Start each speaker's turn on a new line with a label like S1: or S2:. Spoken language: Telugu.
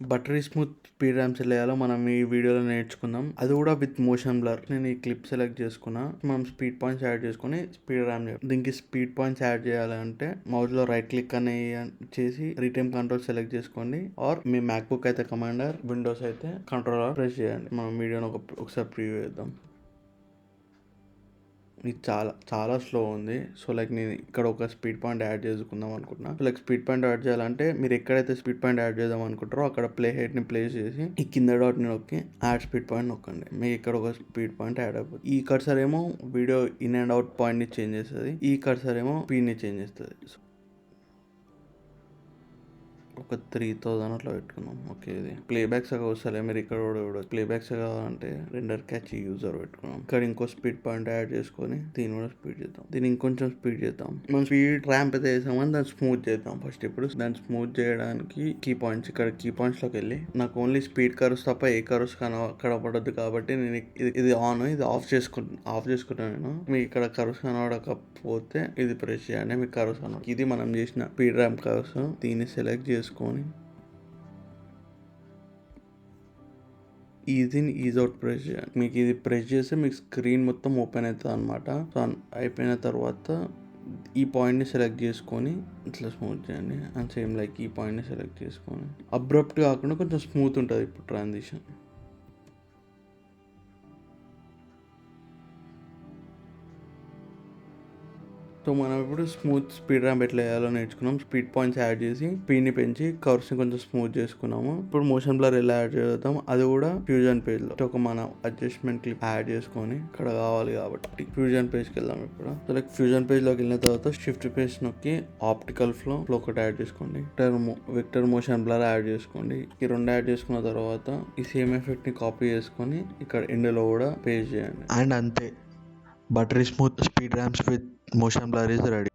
S1: బటరీ స్మూత్ స్పీడ్ ర్యామ్స్ ఎలా వేయాలో మనం ఈ వీడియోలో నేర్చుకుందాం. అది కూడా విత్ మోషన్ బ్లర్. నేను ఈ క్లిప్ సెలెక్ట్ చేసుకున్నా. మనం స్పీడ్ పాయింట్స్ యాడ్ చేసుకుని స్పీడ్ ర్యామ్ దీనికి స్పీడ్ పాయింట్స్ యాడ్ చేయాలంటే మౌస్ లో రైట్ క్లిక్ అని చేసి రీటైమ్ కంట్రోల్ సెలెక్ట్ చేసుకోండి. ఆర్ మీ మ్యాక్ బుక్ అయితే కమాండర్, విండోస్ అయితే కంట్రోలర్ ప్రెస్ చేయండి. మనం వీడియోని ఒకసారి ప్రివ్యూ చేద్దాం. ఇది చాలా స్లో ఉంది. సో లైక్ నేను ఇక్కడ ఒక స్పీడ్ పాయింట్ యాడ్ చేసుకుందాం అనుకుంటున్నా. So like speed point add చేయాలంటే మీరు ఎక్కడైతే స్పీడ్ పాయింట్ యాడ్ చేద్దాం అనుకుంటారో అక్కడ ప్లే హెడ్ ని ప్లేస్ చేసి ఈ కింద డాట్ ని నొక్కి యాడ్ స్పీడ్ పాయింట్ నొక్కండి. మీకు ఇక్కడ ఒక స్పీడ్ పాయింట్ యాడ్ అయిపోతుంది. ఈ కర్సర్ ఏమో video in and out point ని చేంజ్ చేస్తుంది. ఈ కర్సర్ ఏమో స్పీడ్ ని చేంజ్ చేస్తుంది. ఒక 3000 అట్లా పెట్టుకుందాం. ఓకే, ఇది ప్లేబ్యాక్ సగా వస్తలే. మీరు ఇక్కడ కూడా ప్లేబ్యాక్ సగా అంటే రెండర్ క్యాచ్ యూజర్ పెట్టుకున్నాం. ఇక్కడ ఇంకో స్పీడ్ పాయింట్ యాడ్ చేసుకొని దీన్ని కూడా స్పీడ్ చేద్దాం. దీన్ని ఇంకొంచెం స్పీడ్ చేద్దాం. మనం స్పీడ్ ర్యాంప్ అయితే వేసామని దాన్ని స్మూత్ చేద్దాం. ఫస్ట్ ఇప్పుడు దాన్ని స్మూత్ చేయడానికి కీ పాయింట్స్, ఇక్కడ కీ పాయింట్స్ లోకి వెళ్ళి నాకు ఓన్లీ స్పీడ్ కర్వ్స్ తప్ప ఏ కర్వ్స్ కనబడద్దు కాబట్టి నేను ఇది ఆన్ ఇది ఆఫ్ చేసుకుంటాను నేను. మీకు ఇక్కడ కర్వ్స్ కనబడకపోతే ఇది ప్రెస్ చేయండి. మీకు కర్వ్స్ కనబడ. ఇది మనం చేసిన స్పీడ్ ర్యాంప్ కర్వ్స్. దీన్ని సెలెక్ట్ చేసుకొని ఈజీని ఈజ్ అవుట్ ప్రెస్ చేయండి. మీకు ఇది ప్రెస్ చేస్తే మీకు స్క్రీన్ మొత్తం ఓపెన్ అవుతుంది అనమాట. సో అయిపోయిన తర్వాత ఈ పాయింట్ని సెలెక్ట్ చేసుకొని ఇట్లా స్మూత్ చేయండి. అండ్ సేమ్ లైక్ ఈ పాయింట్ని సెలెక్ట్ చేసుకొని అబ్రప్ట్ కాకుండా కొంచెం స్మూత్ ఉంటుంది ఇప్పుడు ట్రాన్సిషన్. సో మనం ఇప్పుడు స్మూత్ స్పీడ్ ర్యాంప్ ఎట్లా వేయాలో నేర్చుకున్నాం. స్పీడ్ పాయింట్స్ యాడ్ చేసి స్పీడ్ని పెంచి కర్వ్స్ ని కొంచెం స్మూత్ చేసుకున్నాము. ఇప్పుడు మోషన్ బ్లర్ ఎలా యాడ్ చేద్దాం, అది కూడా ఫ్యూజన్ పేజ్ లో ఒక మన అడ్జస్ట్మెంట్ క్లిప్ యాడ్ చేసుకొని ఇక్కడ కావాలి కాబట్టి ఫ్యూజన్ పేజ్కి వెళ్దాం. ఇప్పుడు సో లైక్ ఫ్యూజన్ పేజ్ లోకి వెళ్ళిన తర్వాత షిఫ్ట్ పేజ్ నొక్కి ఆప్టికల్ ఫ్లో ఒకటి యాడ్ చేసుకోండి. విక్టర్ మోషన్ బ్లర్ యాడ్ చేసుకోండి. ఈ రెండు యాడ్ చేసుకున్న తర్వాత ఈ సేమ్ ఎఫెక్ట్ ని కాపీ చేసుకొని ఇక్కడ ఎండ్ లో కూడా పేస్ట్ చేయండి.
S2: అండ్ అంతే, buttery smooth speed rams with motion blur is ready.